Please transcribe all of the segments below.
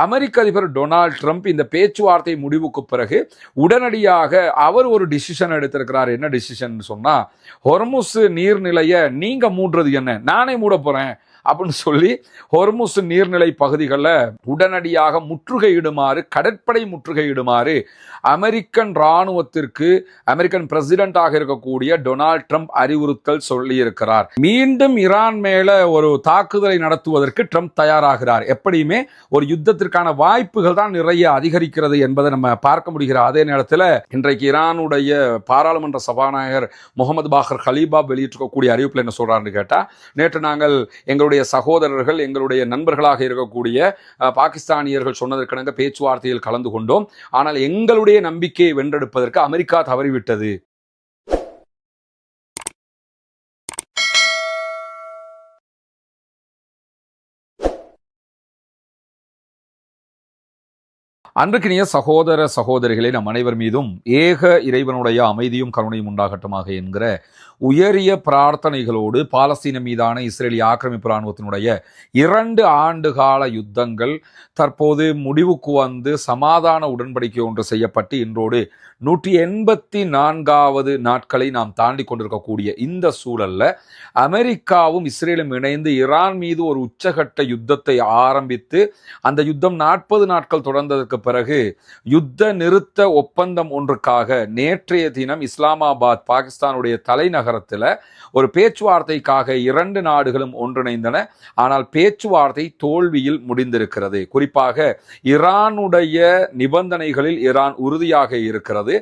அமெரிக்க அதிபர் Donald Trump இந்த பேச்சுவார்த்தை முடிவுக்கு பிறகு உடனடியாக அவர் ஒரு டிசிஷன் எடுத்திருக்கிறார். என்ன டிசிஷன் சொன்னா, ஹொர்முஸ் நீர்நிலையை நீங்க மூடுறது என்ன, நானே மூட போறேன் அப்படின்னு சொல்லி ஹொர்முஸ் நீர்நிலை பகுதிகளில் உடனடியாக முற்றுகையிடுமாறு, கடற்படை முற்றுகையிடுமாறு அமெரிக்கன் இராணுவத்திற்கு அமெரிக்கன் பிரசிடென்டாக இருக்கக்கூடிய டொனால்ட் ட்ரம்ப் அறிவுறுத்தல் சொல்லியிருக்கிறார். மீண்டும் ஈரான் மேல ஒரு தாக்குதலை நடத்துவதற்கு ட்ரம்ப் தயாராகிறார். எப்படியுமே ஒரு யுத்தத்திற்கான வாய்ப்புகள் தான் நிறைய அதிகரிக்கிறது என்பதை நம்ம பார்க்க முடிகிற அதே நேரத்தில் இன்றைக்கு ஈரானுடைய பாராளுமன்ற சபாநாயகர் முகமது பாகர் கலீபாப் வெளியிட்டிருக்கக்கூடிய அறிவிப்பில் என்ன சொல்றாருன்னு கேட்டா, நேற்று நாங்கள் எங்களுடைய சகோதரர்கள், எங்களுடைய நண்பர்களாக இருக்கக்கூடிய பாகிஸ்தானியர்கள் சொன்னதற்கிணங்க பேச்சுவார்த்தையில் கலந்து கொண்டோம். ஆனால் எங்களுடைய நம்பிக்கையை வென்றெடுப்பதற்கு அமெரிக்கா தவறிவிட்டது. அன்றுக்கினிய சகோதர சகோதரிகளே, நம் அனைவர் மீதும் ஏக இறைவனுடைய அமைதியும் கருணையும் உண்டாகட்டுமாக என்கிற உயரிய பிரார்த்தனைகளோடு பாலஸ்தீன மீதான இஸ்ரேலிய ஆக்கிரமிப்பு இராணுவத்தினுடைய 2 ஆண்டுகால யுத்தங்கள் தற்போது முடிவுக்கு வந்து சமாதான உடன்படிக்கை ஒன்று செய்யப்பட்டு இன்றோடு 184வது நாட்களை நாம் தாண்டி கொண்டிருக்கக்கூடிய இந்த சூழல்ல அமெரிக்காவும் இஸ்ரேலும் இணைந்து ஈரான் மீது ஒரு உச்சகட்ட யுத்தத்தை ஆரம்பித்து அந்த யுத்தம் 40 நாட்கள் தொடர்ந்ததற்கு பிறகு யுத்த நிறுத்த ஒப்பந்தம் ஒன்றுக்காக நேற்றைய தினம் இஸ்லாமாபாத் பாகிஸ்தானுடைய தலைநகரத்தில் ஒரு பேச்சுவார்த்தைக்காக 2 நாடுகளும் ஒன்றிணைந்தன. ஆனால் பேச்சுவார்த்தை தோல்வியில் முடிந்திருக்கிறது. குறிப்பாக ஈரானுடைய நிபந்தனைகளில் ஈரான் உறுதியாக இருக்கிறது.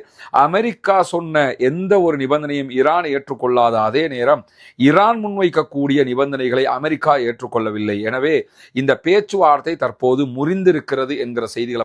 அமெரிக்கா சொன்ன எந்த ஒரு நிபந்தனையும் ஈரான் ஏற்றுக்கொள்ளாத அதே நேரம் ஈரான் முன்வைக்கக்கூடிய நிபந்தனைகளை அமெரிக்கா ஏற்றுக்கொள்ளவில்லை. எனவே இந்த பேச்சுவார்த்தை தற்போது முறிந்திருக்கிறது என்கிற செய்திகளை